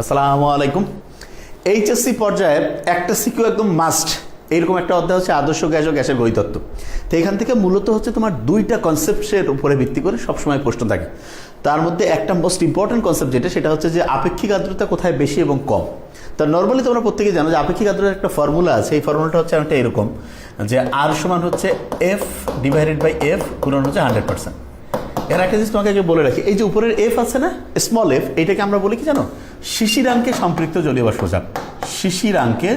আসসালামু আলাইকুম। এইচএসসি পর্যায়ে একটা সিকিউ একদম মাস্ট, এইরকম একটা অধ্যায় হচ্ছে আদর্শ গ্যাস ও গ্যাসের গতিতত্ত্ব। তো এখান থেকে মূলত হচ্ছে তোমার দুইটা কনসেপ্টের উপরে ভিত্তি করে সবসময় প্রশ্ন থাকে। তার মধ্যে একটা মোস্ট ইম্পর্টেন্ট কনসেপ্ট যেটা, সেটা হচ্ছে যে আপেক্ষিক আর্দ্রতা কোথায় বেশি এবং কম। তো নর্মালি তোমরা প্রত্যেকে জানো যে আপেক্ষিক আর্দ্রতার একটা ফর্মুলা আছে। এই ফর্মুলাটা হচ্ছে একটা এরকম যে আর সমান হচ্ছে এফ ডিভাইডেড বাই এফ গুণন হচ্ছে 100%। এর একটা জিনিস তোমাকে বলে রাখি, এই যে উপরের এফ আছে না, স্মল এফ, এইটাকে আমরা বলি কি জানো? শিশিরাঙ্কে সম্পৃক্ত জলীয় বাষ্পচাপ। শিশিরাঙ্কে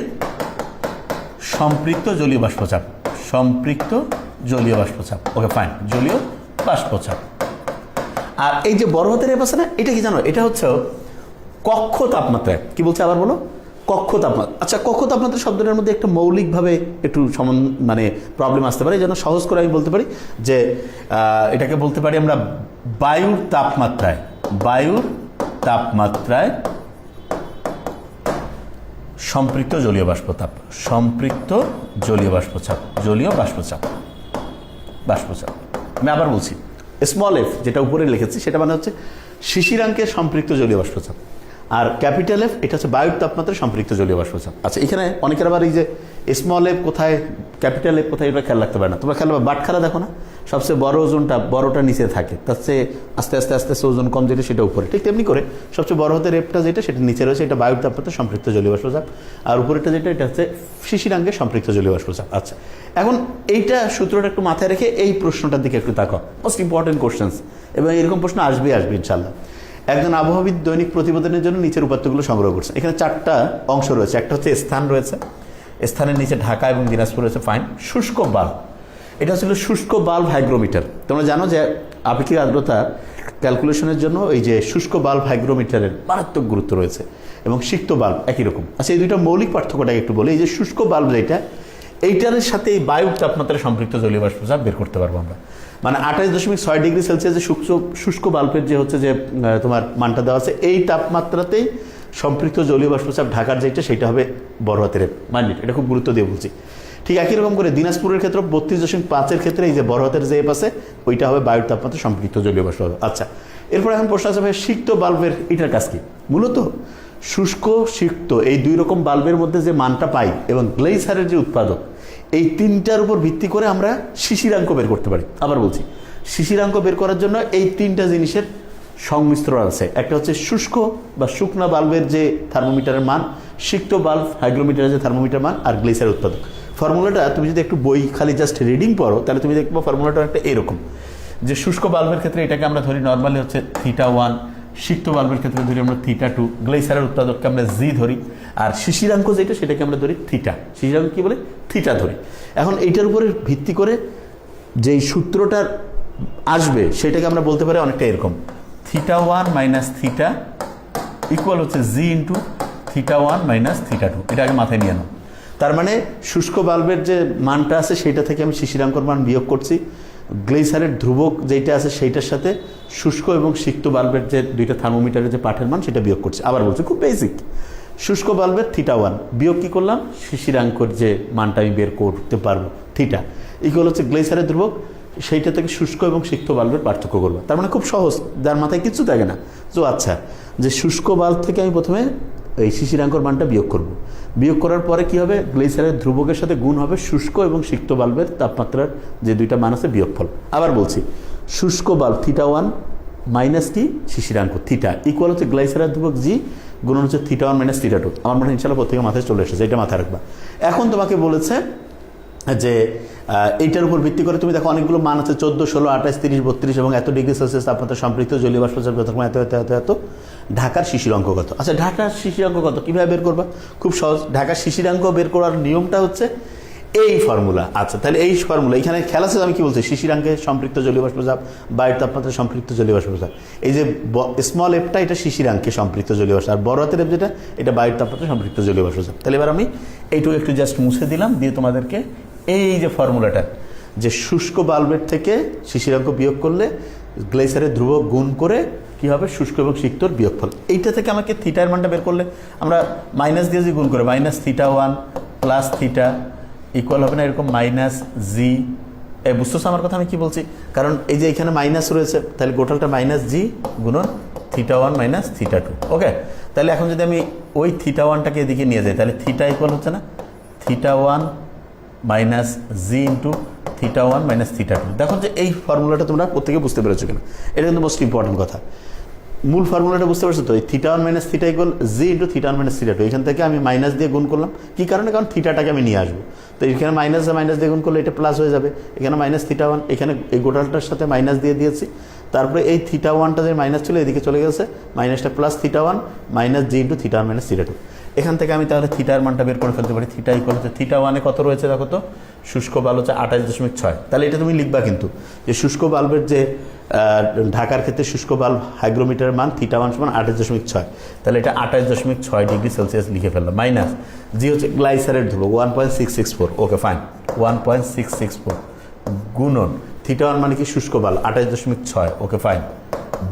সম্পৃক্ত জলীয় বাষ্পচাপ, সম্পৃক্ত জলীয় বাষ্পচাপ। ওকে ফাইন, জলীয় বাষ্পচাপ। আর এই যে বড় হাতের এফ আছে না, এটা কি জানো? এটা হচ্ছে কক্ষ তাপমাত্রায়। কি বলছে আবার বলো? কক্ষ তাপমাত্রা। আচ্ছা, কক্ষ তাপমাত্রা শব্দটার মধ্যে একটা মৌলিকভাবে একটু মানে প্রবলেম আসতে পারে। এই জন্য সহজ করে আমি বলতে পারি যে এটাকে বলতে পারি আমরা বায়ুর তাপমাত্রায়, বায়ুর তাপমাত্রায় সম্পৃক্ত জলীয় বাষ্পচাপ, সম্পৃক্ত জলীয় বাষ্পচাপ, জলীয় বাষ্পচাপ, বাষ্পচাপ। আমি আবার বলছি, স্মল এফ যেটা উপরে লিখেছি সেটা মানে হচ্ছে শিশিরাঙ্কের সম্পৃক্ত জলীয় বাষ্পচাপ, আর ক্যাপিটাল এফ এটা হচ্ছে বায়ুর তাপমাত্রায় সম্পৃক্ত জলীয় বাষ্পচাপ। আচ্ছা, এখানে অনেকের আবার এই যে স্মল এফ কোথায়, ক্যাপিটাল এফ কোথায়, এটা খেয়াল রাখতে পারে না। তোমরা খেয়াল বাটখারা দেখো না, সবচেয়ে বড় ওজনটা বড়টা নিচে থাকে, তার চেয়ে আস্তে আস্তে আস্তে আস্তে ওজন কম যেটা সেটা উপরে। ঠিক তেমনি করে সবচেয়ে বড় হাতের এফটা যেটা সেটা নিচে রয়েছে, এটা বায়ুর তাপমাত্রায় সম্পৃক্ত জলীয় বাষ্পচাপ, আর উপরেরটা যেটা এটা হচ্ছে শিশিরাঙ্গে সম্পৃক্ত জলীয় বাষ্পচাপ। আচ্ছা, এখন এইটা সূত্রটা একটু মাথায় রেখে এই প্রশ্নটার দিকে একটু তাকাও। মোস্ট ইম্পর্টেন্ট কোশ্চেন্স, এবং এরকম প্রশ্ন আসবে ইনশাল্লাহ। একজন আবহাওয়াবিদ দৈনিক প্রতিবেদনের জন্য নিচের উপাত্তগুলো সংগ্রহ করছে। এখানে চারটা অংশ রয়েছে। একটা হচ্ছে স্থান রয়েছে, স্থানের নিচে ঢাকা এবং দিনাজপুর রয়েছে। ফাইন। শুষ্ক বাল্ব, এটা ছিল শুষ্ক বাল্ব হাইগ্রোমিটার। তোমরা জানো যে আপেক্ষিক আর্দ্রতা ক্যালকুলেশনের জন্য এই যে শুষ্ক বাল্ব হাইগ্রোমিটারের মারাত্মক গুরুত্ব রয়েছে, এবং সিক্ত বাল্ব একই রকম। আচ্ছা, এই দুইটা মৌলিক পার্থক্যটাকে একটু বলি। এই যে শুষ্ক বাল্ব যেটা, এইটার সাথে এই বায়ুর তাপমাত্রায় সম্পৃক্ত জলীয় বাষ্পচাপ বের করতে পারবো আমরা। মানে 28.6 ডিগ্রি সেলসিয়াস যে শুষ্ক বাল্বের যে হচ্ছে যে তোমার মানটা দেওয়া আছে, এই তাপমাত্রাতেই সম্পৃক্ত জলীয় বাষ্পচাপ ঢাকার যেটা সেটা হবে বড় হাতের মাইন্ড। এটা খুব গুরুত্ব দিয়ে বলছি। ঠিক একই রকম করে দিনাজপুরের ক্ষেত্রে 32.5-এর ক্ষেত্রে এই যে বড় হাতের যে এফ আছে, ওইটা হবে বায়ুর তাপমাত্রা সম্পৃক্ত জলীয় বাষ্পচাপ। আচ্ছা, এরপর এখন প্রশ্ন আছে ভাই, সিক্ত বাল্বের এটার কাজ কি? মূলত শুষ্ক সিক্ত এই দুই রকম বাল্বের মধ্যে যে মানটা পাই এবং গ্লেইসারের যে উৎপাদক, এই তিনটার উপর ভিত্তি করে আমরা শিশিরাঙ্ক বের করতে পারি। আবার বলছি, শিশিরাঙ্ক বের করার জন্য এই তিনটা জিনিসের সংমিশ্রণ আছে। একটা হচ্ছে শুষ্ক বা শুকনা বাল্বের যে থার্মোমিটারের মান, সিক্ত বাল্ব হাইগ্রোমিটারের যে থার্মোমিটার মান, আর গ্লেসার উৎপাদক। ফর্মুলাটা তুমি যদি একটু বই খালি জাস্ট রিডিং পড়ো, তাহলে তুমি দেখবো ফর্মুলাটা একটা এরকম যে শুষ্ক বাল্বের ক্ষেত্রে এটাকে আমরা ধরি নর্মালি হচ্ছে θ1, সিক্ত বাল্বের ক্ষেত্রে ধরি আমরা θ2, গ্লেসারের উৎপাদককে আমরা জি ধরি, আর শিশিরাঙ্ক যেটা সেটাকে আমরা ধরি থিটা। শিশিরাঙ্ক কি বলে? থিটা ধরি। এখন এইটার উপরে ভিত্তি করে যেই সূত্রটা আসবে সেটাকে আমরা বলতে পারি অনেকটা এরকম, θ1 মাইনাস থিটা ইকুয়াল হচ্ছে জি ইন্টু θ1 মাইনাস θ2। এটা আগে মাথায় নিয়ে নাও। তার মানে শুষ্ক বাল্বের যে মানটা আছে সেটা থেকে আমি শিশিরাঙ্কর মান বিয়োগ করছি, গ্লেসারের ধ্রুবক যেটা আছে সেইটার সাথে শুষ্ক এবং সিক্ত বাল্বের যে দুইটা থার্মোমিটারের যে পাঠের মান সেটা বিয়োগ করছি। আবার বলছি, খুব বেসিক। শুষ্ক বাল্বের θ1 বিয়োগ কি করলাম, শিশিরাঙ্কর যে মানটা আমি বের করতে পারবো থিটা ইকুয়াল হচ্ছে গ্লেসারের ধ্রুবক, সেইটা থেকে শুষ্ক এবং সিক্ত বাল্বের পার্থক্য করবো। তার মানে খুব সহজ, যার মাথায় কিছু থাকে না। তো আচ্ছা, যে শুষ্ক বাল্ব থেকে আমি প্রথমে এই শিশিরাঙ্কর মানটা বিয়োগ করব। বিয়োগ করার পরে কি হবে, গ্লেসারের ধ্রুবকের সাথে গুণ হবে শুষ্ক এবং সিক্ত বাল্বের তাপমাত্রার যে দুইটা মান আছে বিয়োগফল। আবার বলছি, শুষ্ক বাল্ব θ1 মাইনাস কি শিশিরাঙ্ক থিটা ইকুয়াল হচ্ছে গ্লেসারের ধ্রুবক জি গুণ হচ্ছে θ1 মাইনাস θ2। আমার মনে হয় ইনশাল্লাহ প্রত্যেকের মাথায় চলে এসেছে, এটা মাথায় রাখবা। এখন তোমাকে বলেছে যে এইটার উপর ভিত্তি করে তুমি দেখো অনেকগুলো মান আছে, 14, 16, 28, 30, 32 এবং এত ডিগ্রি সেলসিয়াস তাপমাত্রা সম্পৃক্ত জলীয় বাষ্পচাপ যথাক্রমে এত এত এত এত। ঢাকার শিশিরাঙ্ক কত? আচ্ছা, ঢাকার শিশিরাঙ্ক কত কীভাবে বের করবা? খুব সহজ। ঢাকার শিশিরাঙ্ক বের করার নিয়মটা হচ্ছে এই ফর্মুলা। আচ্ছা, তাহলে এই ফর্মুলা এখানে খেয়াল আছে, আমি কি বলছি, শিশিরাঙ্কে সম্পৃক্ত জলীয় বাষ্পচাপ, বায়ুর তাপমাত্রা সম্পৃক্ত জলীয় বাষ্পচাপ। এই যে স্মল এফটা এটা শিশিরাঙ্কে সম্পৃক্ত জলীয় বাষ্প, আর বড় হাতের এফ যেটা এটা বায়ুর তাপমাত্রা সম্পৃক্ত জলীয় বাষ্পচাপ। তাহলে এবার আমি এইটুকু একটু জাস্ট মুছে দিলাম, দিয়ে তোমাদেরকে এই যে ফর্মুলাটা, যে শুষ্ক বাল্বের থেকে শিশিরাঙ্ক বিয়োগ করলে গ্লেসারের ধ্রুবক গুণ করে কি হবে শুষ্ক এবং সিক্তর বিয়োগফল, এইটা থেকে আমাকে থিটার মানটা বের করলে আমরা মাইনাস দিয়ে গুণ করে মাইনাস θ1 প্লাস থিটা ইকুয়াল হবে না এরকম মাইনাস জি। বুঝতেছো আমার কথা আমি কি বলছি? কারণ এই যে এখানে মাইনাস রয়েছে, তাহলে গোটালটা মাইনাস জি গুণন θ1 মাইনাস θ2। ওকে, তাহলে এখন যদি আমি ওই থিটা ওয়ানটাকে এদিকে নিয়ে যাই তাহলে থিটা ইকুয়াল হচ্ছে না theta one minus G into theta one minus theta two. দেখো যে এই ফর্মুলাটা তোমরা প্রত্যেকে বুঝতে পেরেছো কিনা, এটা কিন্তু মোস্ট ইম্পর্টেন্ট কথা। মূল ফর্মুলাটা বুঝতে পারছো তো? এই theta one minus theta equal G into theta one minus theta two. এখান থেকে আমি মাইনাস দিয়ে গুণ করলাম, কী কারণে? কারণ থিটাটাকে আমি নিয়ে আসবো। তো এখানে মাইনাস দিয়ে গুণ করলে এটা প্লাস হয়ে যাবে, এখানে মাইনাস থিটা ওয়ান, এখানে এই গোটালটার সাথে মাইনাস দিয়ে দিয়েছি। তারপরে এই থিটা ওয়ানটা যে মাইনাস ছিল এদিকে চলে গেছে, মাইনাসটা plus theta one minus G into theta one minus theta two. এখান থেকে আমি তাহলে থিটার মানটা বের করে ফেলতে পারি। থিটা ইকুয়াল হচ্ছে থিটা ওয়ানে কত রয়েছে দেখো তো, শুষ্ক বাল্ব হচ্ছে 28.6। তাহলে এটা তুমি লিখবা কিন্তু যে শুষ্ক বাল্বের যে ঢাকার ক্ষেত্রে শুষ্ক বাল্ব হাইগ্রোমিটারের মান থিটা ওয়ান সমান 28.6। তাহলে এটা 28.6 ডিগ্রি সেলসিয়াস লিখে ফেললাম। মাইনাস জি হচ্ছে গ্লাইসারের ধ্রুবক 1.664, ওকে ফাইন 1.664 গুণন থিটা ওয়ান মানে কি শুষ্ক বাল্ব 28.6, ওকে ফাইন,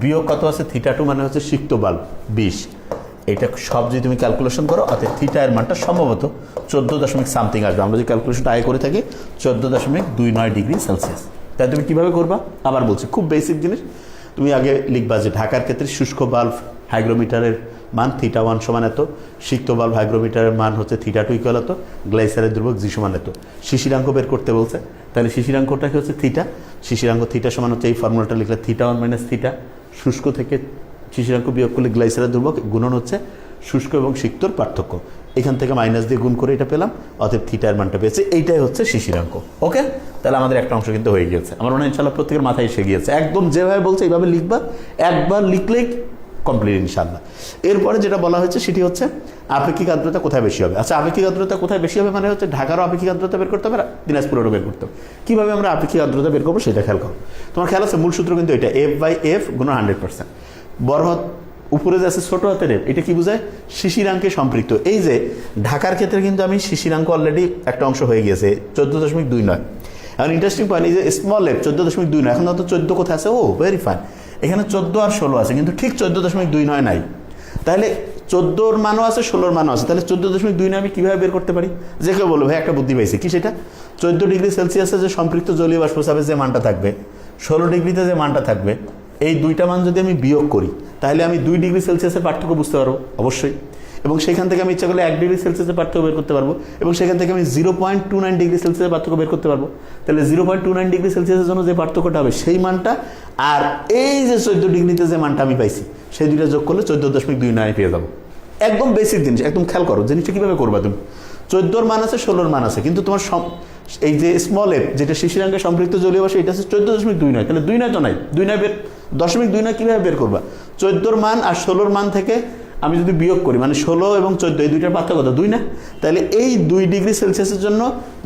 বিয়োগ কত আছে থিটা টু মানে হচ্ছে সিক্ত বাল্ব 20। এটা সব যদি তুমি ক্যালকুলেশন করো অর্থাৎ থিটা এর মানটা সম্ভবত 14 সামথিং আসবে। আমরা যে ক্যালকুলেশনটা আগে করে থাকি 14.29 ডিগ্রি সেলসিয়াস। তাই তুমি কীভাবে করবা আবার বলছি, খুব বেসিক জিনিস। তুমি আগে লিখবা যে ঢাকার ক্ষেত্রে শুষ্ক বাল্ব হাইগ্রোমিটারের মান থিটা ওয়ান সমান এত, সিক্ত বাল্ব হাইগ্রোমিটারের মান হচ্ছে থিটা টু ইকুয়াল এত, গ্লাইসারের ধ্রুবক জি সমান এত। শিশিরাঙ্ক বের করতে বলছে, তাহলে শিশিরাঙ্কটা কি হচ্ছে থিটা, শিশিরাঙ্ক থিটা সমান হচ্ছে এই ফর্মুলাটা লিখলে থিটা ওয়ান মাইনাস থিটা, শুষ্ক থেকে শিশিরাঙ্ক বিয়োগ করলে গ্লাইসারের ধ্রুবক গুণন হচ্ছে শুষ্ক এবং সিক্তর পার্থক্য। এখান থেকে মাইনাস দিয়ে গুণ করে এটা পেলাম, অতএব থিটার মানটা পেয়েছে। এইটাই হচ্ছে শিশিরাঙ্ক। ওকে, তাহলে আমাদের একটা অংশ কিন্তু হয়ে গিয়েছে। আমার মনে হয় ইনশাল্লাহ প্রত্যেকের মাথায় এসে গিয়েছে। একদম যেভাবে বলছে এইভাবে লিখবা, একবার লিখলেই কমপ্লিট ইনশাল্লাহ। এরপরে যেটা বলা হয়েছে সেটি হচ্ছে আপেক্ষিক আর্দ্রতা কোথায় বেশি হবে। আচ্ছা, আপেক্ষিক আর্দ্রতা কোথায় বেশি হবে মানে হচ্ছে ঢাকারও আপেক্ষিক আর্দ্রতা বের করতে হবে, দিনাজপুরেরও বের করতে হবে। কীভাবে আমরা আপেক্ষিক আর্দ্রতা বের করবো সেটা খেয়াল করো। তোমার খেয়াল আছে মূল সূত্র কিন্তু এটা F/F গুণ 100%। বড় হাত উপরে যে আছে ছোটো হাতের F, এটা কি বোঝায়? শিশিরাঙ্কে সম্পৃক্ত। এই যে ঢাকার ক্ষেত্রে কিন্তু আমি শিশিরাঙ্ক অলরেডি একটা অংশ হয়ে গিয়েছে 14.29। এখন ইন্টারেস্টিং পয়েন্ট, এই যে স্মল F 14.29, এখন তো 14 কোথায় আছে? ও ভেরি ফাইন, এখানে 14 আর 16 আছে, কিন্তু ঠিক 14.29 নাই। তাহলে 14-র মানও আছে 16-র মানও আছে, তাহলে 14.29 আমি কীভাবে বের করতে পারি? যে কেউ বলবো ভাই একটা বুদ্ধি পাইছি, কি সেটা? 14 ডিগ্রি সেলসিয়াসে যে সম্পৃক্ত জলীয় বাষ্পচাপের যে মানটা থাকবে, 16 ডিগ্রিতে যে মানটা থাকবে, এই দুইটা মান যদি আমি বিয়োগ করি তাহলে আমি 2 ডিগ্রি সেলসিয়াসের পার্থক্য বুঝতে পারবো অবশ্যই। এবং সেখান থেকে আমি ইচ্ছা করলে 1 ডিগ্রি সেলসিয়াসের পার্থক্য বের করতে পারবো, এবং সেখান থেকে আমি 0.29 ডিগ্রি সেলসিয়াসের পার্থক্য বের করতে পারবো। তাহলে 0.29 ডিগ্রি সেলসিয়াসের জন্য যে পার্থক্যটা হবে সেই মানটা, আর এই যে 14 ডিগ্রিতে যে মানটা আমি পাইছি সেই দুইটা যোগ করলে 14.29 পেয়ে যাবো। একদম বেসিক জিনিস, একদম খেয়াল করো জিনিসটা কীভাবে করবা তুমি। 14-র মান আছে 16-র মান আছে, কিন্তু তোমার এই যে স্মল F যেটা শিশিরাঙ্কে সম্পৃক্ত জলীয় বাষ্প, এটা হচ্ছে 14.29। তাহলে 2 তো নাই, 2 বের 0.29 কীভাবে বের করবা? 14-র মান আর 16-র মান থেকে আমি যদি বিয়োগ করি, মানে 16 এবং 14 এই দুইটার পার্থক্য কত? 2 না? তাহলে এই 2 ডিগ্রি সেলসিয়াসের জন্য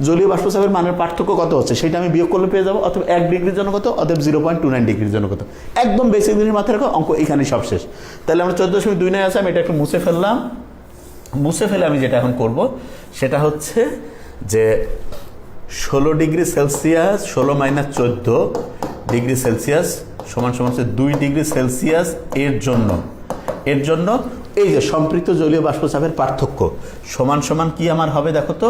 জলীয় বাষ্পচাপের মানের পার্থক্য কত হচ্ছে সেটা আমি বিয়োগ করলে পেয়ে যাবো। অথবা 1 ডিগ্রির জন্য কত, অতএব 0.29 ডিগ্রির জন্য কত। একদম বেসিক জিনিস মাথায় রাখো, অঙ্ক এখানেই সব শেষ। তাহলে আমরা 14.29 আছে, আমি এটা একটু মুছে ফেললাম। মুছে ফেলে আমি যেটা এখন করব সেটা হচ্ছে যে 16 degree Celsius 16 minus 14 degree Celsius সমান সমান হচ্ছে 2 ডিগ্রি সেলসিয়াস এর জন্য এই যে সম্পৃক্ত জলীয় বাষ্পচাপের পার্থক্য সমান সমান কি আমার হবে দেখো তো।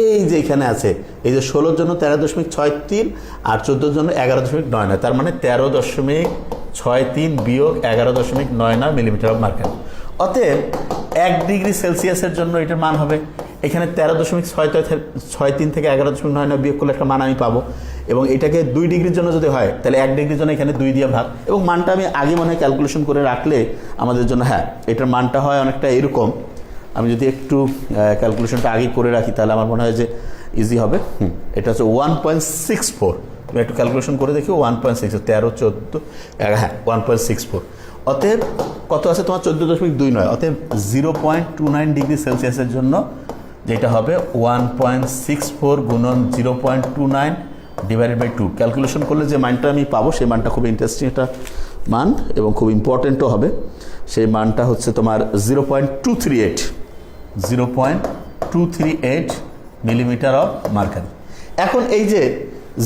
এই যে এখানে আছে, এই যে 16-র জন্য 13.63 আর 14-র জন্য 11.99, তার মানে 13.63 বিয়োগ 11.99 মিলিমিটার অফ মার্কারি। অতএব 1 ডিগ্রি সেলসিয়াসের জন্য এটার মান হবে এখানে 13.63 থেকে 11.99 বিয়োগ করলে একটা মান আমি পাবো। এবং এটাকে 2 ডিগ্রির জন্য যদি হয় তাহলে 1 ডিগ্রির জন্য এখানে 2 দিয়ে ভাগ, এবং মানটা আমি আগে মনে হয় ক্যালকুলেশন করে রাখলে আমাদের জন্য, হ্যাঁ এটার মানটা হয় অনেকটা এরকম। আমি যদি একটু ক্যালকুলেশনটা আগে করে রাখি তাহলে আমার মনে হয় যে ইজি হবে। এটা হচ্ছে 1.64, তুমি একটু ক্যালকুলেশন করে দেখি 1.6, 13, 14, হ্যাঁ 1.64। অতএব কত আছে তোমার 14.29, অতএব 0.29 ডিগ্রি সেলসিয়াসের জন্য যেটা হবে 1.64 গুণন 0.29 ডিভাইডেড বাই 2। ক্যালকুলেশন করলে যে মানটা আমি পাবো সেই মানটা খুব ইন্টারেস্টিং একটা মান এবং খুব ইম্পর্টেন্টও হবে। সেই মানটা হচ্ছে তোমার 0.238 মিলিমিটার অফ মার্কারি। এখন এই যে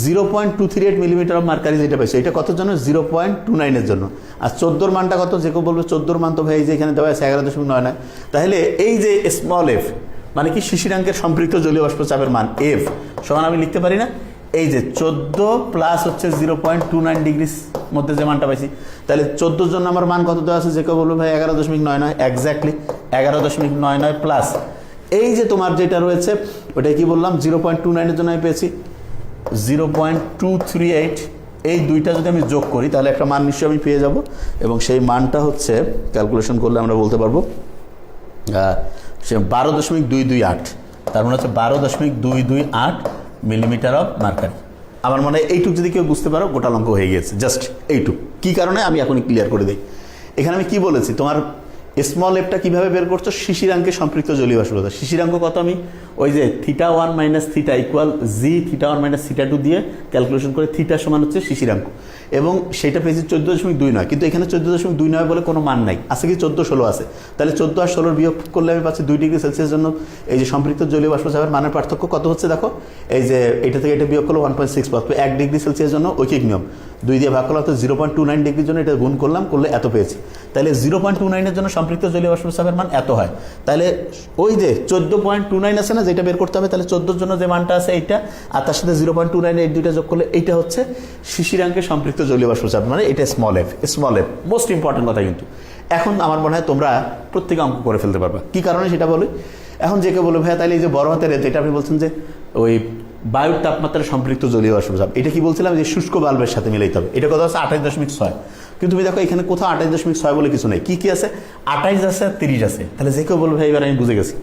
0.238 মিলিমিটার অফ মার্কারি যেটা পাইছে এটা কত জন্য? 0.29 এর জন্য। আর 14-র মানটা কত? যে কেউ বলবে 14-র মান তো ভাই এই যে এখানে দেওয়া আছে 11.99। তাহলে এই যে স্মল F মানে কি শিশিরাঙ্কের সম্পৃক্ত জলীয় বাষ্পচাপের মান F সমান আমি লিখতে পারি না এই যে 14 প্লাস হচ্ছে 0.29 ডিগ্রি মধ্যে যে মানটা পাইছি, তাহলে 14 জন্য আমার মান কত দেওয়া আছে, যে কেউ বলবো ভাই 11.99, এক্স্যাক্টলি 11.99 প্লাস এই যে তোমার যেটা রয়েছে ওটাই কি বললাম 0.29 এর জন্য আমি পেয়েছি 0.238। এই দুইটা যদি আমি যোগ করি তাহলে একটা মান নিশ্চয়ই আমি পেয়ে যাব, এবং সেই মানটা হচ্ছে ক্যালকুলেশন করলে আমরা বলতে পারবো সে 12.228, তার মানে হচ্ছে 12.228 মিলিমিটার অফ মার্কারি। আমার মনে হয় এইটুক যদি কেউ বুঝতে পারো গোটা অঙ্ক হয়ে গিয়েছে, জাস্ট এইটুক। কী কারণে আমি এখনই ক্লিয়ার করে দিই। এখানে আমি কি বলেছি, তোমার স্মল এফটা কীভাবে বের করছো, শিশিরাঙ্কে সম্পৃক্ত জলীয় বাষ্পীভূত। শিশিরাঙ্ক কত আমি ওই যে θ1 - θ ইকুয়াল জি θ1 - θ2 দিয়ে ক্যালকুলেশন করে থিটা সমান হচ্ছে শিশিরাঙ্ক, এবং সেটা পেয়েছি 14.29, কিন্তু এখানে 14.29 বলে কোনো মান নাই, আছে কি 14-16 আছে। তাহলে 14 আর 16 বিয়োগ করলে আমি পাচ্ছি 2 ডিগ্রি সেলসিয়াস জন্য এই যে সম্পৃক্ত জলীয় বাষ্পচাপের মানের পার্থক্য কত হচ্ছে দেখো, এই যে এটা থেকে এটা বিয়োগ করলে 1.6 পাচ্ছি। 1 ডিগ্রি সেলসিয়াস জন্য ঐকিক নিয়ম 2 দিয়ে ভাগ করলাম, তো 0.29 ডিগ্রির জন্য এটা গুণ করলাম, করলে এত পেয়েছি। তাহলে 0.29 এর জন্য সম্পৃক্ত জলীয় বাষ্পচাপের মান এত হয়। তাহলে ওই যে 14.29 আছে না, যেটা বের করতে হবে, তাহলে 14 জন্য যে মানটা আছে এইটা, আর তার সাথে 0.29 এই দুইটা যোগ করলে এইটা হচ্ছে শিশিরাঙ্কে সম্পৃক্ত জলীয় বাষ্পচাপ, মানে এটা small F. Small F most important কথা কিন্তু। এখন আমার মনে হয় তোমরা প্রত্যেকে অঙ্ক করে ফেলতে পারবা। কি কারণে সেটা বলি। এখন যে কেউ বলে ভাইয়া তাহলে এই যে বড় হাতের এটা আপনি বলছেন যে ওই বায়ুর তাপমাত্রায় সম্পৃক্ত জলীয় বাষ্পচাপ, এটা কি বলছিলাম যে শুষ্ক বাল্বের সাথে মিলাইতে হবে। এটা কত আছে 28.6, কিন্তু তুমি দেখো এখানে কোথাও 28.6 বলে কিছু নেই। কি আছে 28 আছে আর 30 আছে। তাহলে যে কেউ বলবে ভাই এবার আমি বুঝে গেছি,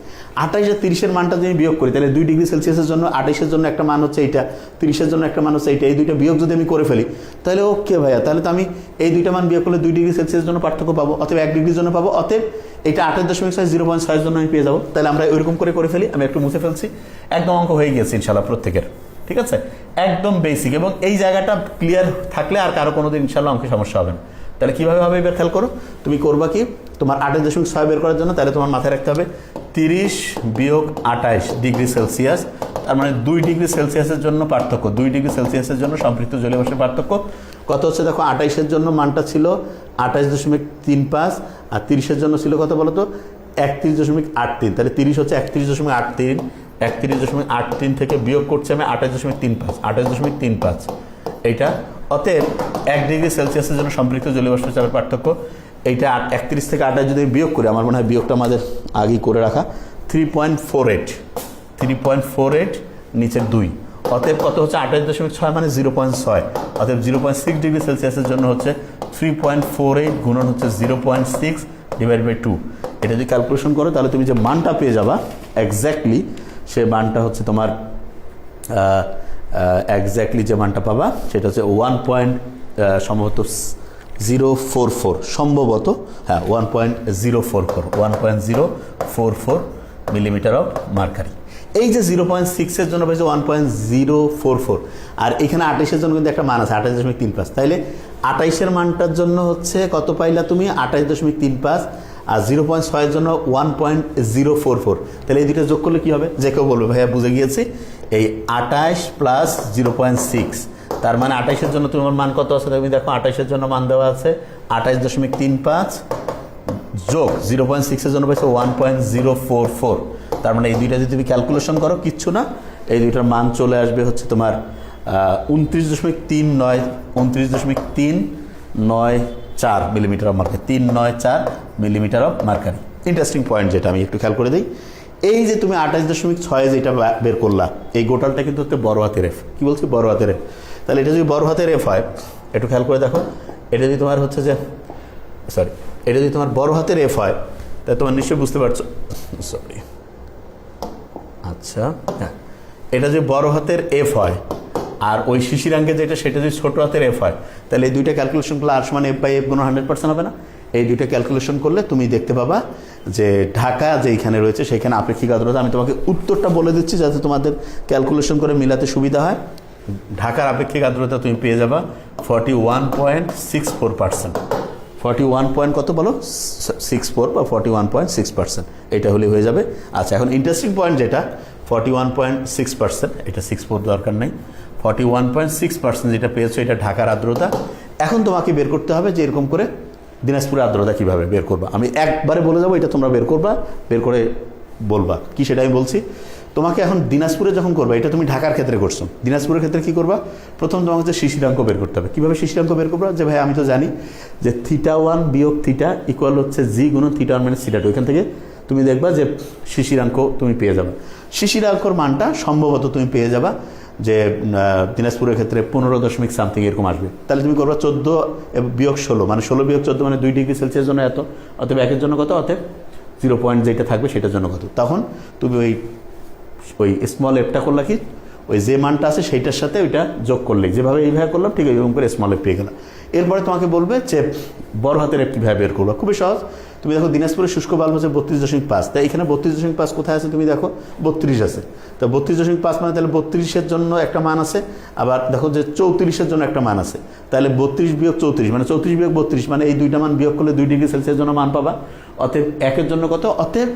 28 আর 30-এর মানটা যদি আমি বিয়োগ করি তাহলে 2 ডিগ্রি সেলসিয়াসের জন্য 28-এর জন্য একটা মান হচ্ছে এইটা, 30-এর জন্য একটা মান হচ্ছে এইটা, এই দুইটা বিয়োগ যদি আমি করে ফেলি তাহলে ওকে ভাইয়া, তাহলে তো আমি এই দুইটা মান বিয়োগ করলে 2 ডিগ্রি সেলসিয়াসের জন্য পার্থক্য পাবো, অতএব 1 ডিগ্রির জন্য পাবো, অতএব এটা 28.6 0.6 জন্য আমি পেয়ে যাবো। তাহলে আমরা ওইরকম করে ফেলি, আমি একটু মুছে ফেলছি, একদম অঙ্ক হয়ে গিয়েছে ইনশাল্লাহ প্রত্যেকের। ঠিক আছে, একদম বেসিক, এবং এই জায়গাটা ক্লিয়ার থাকলে আর কারো কোনোদিন ইনশাল্লাহ অঙ্কে সমস্যা হবে না। তাহলে কীভাবে হবে এবার খেয়াল করো, তুমি করবা কি, তোমার 28.6 বের করার জন্য তাহলে তোমার মাথায় রাখতে হবে 30 বিয়োগ 28 ডিগ্রি সেলসিয়াস, তার মানে 2 ডিগ্রি সেলসিয়াসের জন্য পার্থক্য, 2 ডিগ্রি সেলসিয়াসের জন্য সম্পৃক্ত জলীয় বাষ্পের পার্থক্য কত হচ্ছে দেখো। 28-এর জন্য মানটা ছিল 28.35, আর 30-এর জন্য ছিল কত বলো তো 31.83, তাহলে 30 হচ্ছে 31.83, 31.83 থেকে বিয়োগ করছে আমি 28.35 এইটা, অতএব 1 ডিগ্রি সেলসিয়াসের জন্য সম্পৃক্ত জলীয় বাষ্পচাপের পার্থক্য এইটা 31 থেকে 28 যদি বিয়োগ করি, আমার মনে হয় বিয়োগটা আমাদের আগেই করে রাখা, 3.48 নিচের 2, অতএব কত হচ্ছে 28.6 মানে 0.6, অতএব 0.6 ডিগ্রি সেলসিয়াসের জন্য হচ্ছে 3.48 গুণন হচ্ছে 0.6 ডিভাইড বাই 2। এটা যদি ক্যালকুলেশন করো তাহলে তুমি যে মানটা পেয়ে যাবা এক্স্যাক্টলি, সে মানটা হচ্ছে তোমার এক্স্যাক্টলি যে মানটা পাবা সেটা হচ্ছে 1.044 সম্ভবত, হ্যাঁ 1.044 মিলিমিটার অফ মার্কারি। এই যে 0.6-এর জন্য পেয়েছে 1.044, আর এখানে 28-এর জন্য কিন্তু একটা মান আছে 28.35, তাইলে 28-এর মানটার জন্য হচ্ছে কত পাইলা তুমি 28.35, আর 0.6-এর জন্য 1.044, তাহলে এই দুটো যোগ করলে কি হবে, যে কেউ বলবে ভাইয়া বুঝে গিয়েছি, এই 28 প্লাস 0.6, তার মানে 28-এর জন্য তোমার মান কত আছে তুমি দেখো, 28-এর জন্য মান দেওয়া আছে 28.35 যোগ 0.6-এর জন্য পাইছে 1.044, তার মানে এই দুইটা যদি তুমি ক্যালকুলেশন করো কিচ্ছু না, এই দুইটার মান চলে আসবে হচ্ছে তোমার 29.394 millimetre of mercury, 394 millimetre of mercury. Interesting point যেটা আমি একটু খেয়াল করে দিই, এই যে তুমি 28.6 যেটা বের করলা, এই গোটালটা কিন্তু হচ্ছে বড় হাতের এফ। কি বলছি, বড় হাতের এফ। তাহলে এটা যদি বড় হাতের এফ হয়, একটু খেয়াল করে দেখো, এটা যদি তোমার হচ্ছে যে এটা যদি তোমার বড় হাতের এফ হয়, তাহলে তোমার নিশ্চয়ই বুঝতে পারছো, আচ্ছা হ্যাঁ, এটা যদি বড় হাতের এফ হয় আর ওই শিশিরাঙ্কে যেটা সেটা যদি ছোট হাতের এফ হয়, তাহলে এই দুইটা ক্যালকুলেশন করলে আর সমান এফ বাই এফ গুণ 100% হবে না। এই দুইটা ক্যালকুলেশন করলে তুমি দেখতে পাবা যে ঢাকা যেখানে রয়েছে সেখানে আপেক্ষিক আর্দ্রতা, আমি তোমাকে উত্তরটা বলে দিচ্ছি যাতে তোমাদের ক্যালকুলেশন করে মিলাতে সুবিধা হয়। ঢাকার আপেক্ষিক আর্দ্রতা তুমি পেয়ে যাবা 41.64%, 41 পয়েন্ট কত বলো 64 বা 41.6%, এটা হলে হয়ে যাবে। আচ্ছা, এখন ইন্টারেস্টিং পয়েন্ট যেটা 41.6%, এটা 64 দরকার নেই, 41.6% যেটা পেয়েছো এটা ঢাকার আর্দ্রতা। এখন তোমাকে বের করতে হবে যে এরকম করে দিনাজপুরের আর্দ্রতা কীভাবে বের করবা। আমি একবারে বলে যাবো, এটা তোমরা বের করবা, বের করে বলবা কি সেটা আমি বলছি। তোমাকে এখন দিনাজপুরে যখন করবা, এটা তুমি ঢাকার ক্ষেত্রে করছো, দিনাজপুরের ক্ষেত্রে কি করবা, প্রথম তোমাকে হচ্ছে শিশিরাঙ্ক বের করতে হবে। কীভাবে শিশিরাঙ্ক বের করবা, যে ভাই আমি তো জানি যে θ1 বিয়োগ θ ইকুয়াল হচ্ছে জি গুণন θ1 মাইনাস θ2। এখান থেকে তুমি দেখবা যে শিশিরাঙ্ক তুমি পেয়ে যাবে। শিশিরাঙ্কর মানটা সম্ভবত তুমি পেয়ে যাবা যে দিনাজপুরের ক্ষেত্রে 15 সামথিং এরকম আসবে। তাহলে তুমি করবা 14 বিয়োগ 16, মানে 16 বিয়োগ 14 মানে 2 ডিগ্রি সেলসিয়াস জন্য এত, অতএব একের জন্য কত, অতএব 0 পয়েন্ট যেটা থাকবে সেটার জন্য কত। তখন তুমি ওই স্মল এফটা করলা কি, ওই যে মানটা আছে সেইটার সাথে ওইটা যোগ করলে, যেভাবে এইভাবে করলাম ঠিক এরকম করে স্মল এফ পেয়ে গেলাম। এরপরে তোমাকে বলবে যে বড় হাতের এফ কীভাবে বের করবো, খুবই সহজ। তুমি দেখো দিনাজপুরের শুষ্ক বাল্ব হচ্ছে 32.5, তাই এখানে 32.5 কোথায় আছে তুমি দেখো 32 আছে, তো 32.5 মানে তাহলে 32-এর জন্য একটা মান আছে, আবার দেখো যে 34-এর জন্য একটা মান আছে, তাহলে 32 বিয়োগ 34 মানে 34 বিয়োগ 32 মানে এই দুইটা মান বিয়োগ করলে 2 ডিগ্রি সেলসিয়াস জন্য মান পাবা। অতএব একের জন্য কত, অতএব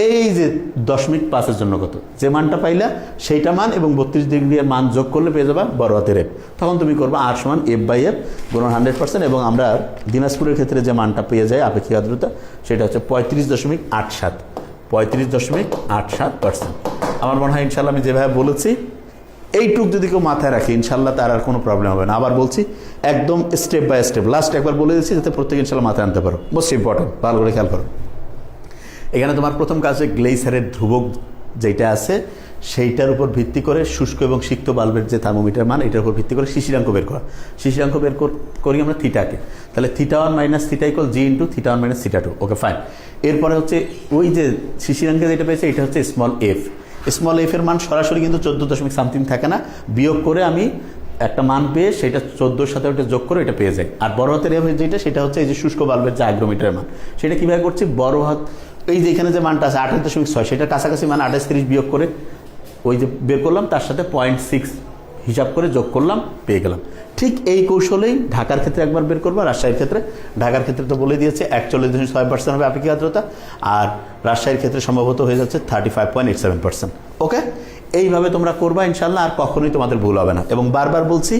এই যে 10.5-এর জন্য কত, যে মানটা পাইলা সেইটা মান এবং 32 ডিগ্রি মান যোগ করলে পেয়ে যাবা বড় হাতের এফ। তখন তুমি করবা আর সমান F/F গুণন 100%, এবং আমরা দিনাজপুরের ক্ষেত্রে যে মানটা পেয়ে যায় আপেক্ষিক আর্দ্রতা সেটা হচ্ছে 35.87, 35.87%। আমার মনে হয় ইনশাল্লাহ আমি যেভাবে বলেছি এইটুক যদি কেউ মাথায় রাখে ইনশাল্লাহ তার আর কোনো প্রবলেম হবে না। আবার বলছি একদম স্টেপ বাই স্টেপ, লাস্ট একবার বলে দিচ্ছি যাতে প্রত্যেকে ইনশাল্লাহ মাথায় আনতে পারো। মোস্ট ইম্পর্টেন্ট, ভালো করে খেয়াল করো। এখানে তোমার প্রথম কাজে গ্লেইসারের ধ্রুবক যেটা আছে সেইটার উপর ভিত্তি করে শুষ্ক এবং সিক্ত বাল্বের যে থার্মোমিটার মান এটার উপর ভিত্তি করে শিশিরাঙ্ক বের করা। শিশিরাঙ্ক বের করি আমরা থিটাকে, তাহলে θ1 minus θ equal G into θ1 minus θ2। Okay fine. এরপরে হচ্ছে ওই যে শিশিরাঙ্কে যেটা পেয়েছে এটা হচ্ছে স্মল এফ। স্মল এফ এর মান সরাসরি কিন্তু 14 সামথিং থাকে না, বিয়োগ করে আমি একটা মান পেয়ে সেটা 14-এর সাথে ওটা যোগ করে এটা পেয়ে যায়। আর বড় হাতের এফ যেটা সেটা হচ্ছে এই যে শুষ্ক বাল্বের যে হাইগ্রোমিটারের মান, সেটা কীভাবে করছি, বড় হাত এই যে এখানে যে মানটা আছে 28.6 সেটা কাছাকাছি মান 28-30 বিয়োগ করে ওই যে বের করলাম, তার সাথে 0.6 হিসাব করে যোগ করলাম, পেয়ে গেলাম। ঠিক এই কৌশলেই ঢাকার ক্ষেত্রে একবার বের করবো, রাজশাহীর ক্ষেত্রে। ঢাকার ক্ষেত্রে তো বলে দিয়েছে 41.6% হবে আপেক্ষিক আর্দ্রতা, আর রাজশাহীর ক্ষেত্রে সম্ভবত হয়ে যাচ্ছে 35.87%। ওকে, এইভাবে তোমরা করবা ইনশাল্লাহ, আর কখনোই তোমাদের ভুল হবে না। এবং বারবার বলছি,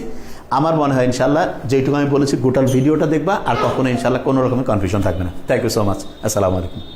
আমার মনে হয় ইনশাল্লাহ যেইটুকু আমি বলেছি গোটাল ভিডিওটা দেখবা, আর কখনো ইনশাল্লাহ কোনো রকমের কনফিউশন থাকবে না। Thank you so much. আসসালামু আলাইকুম।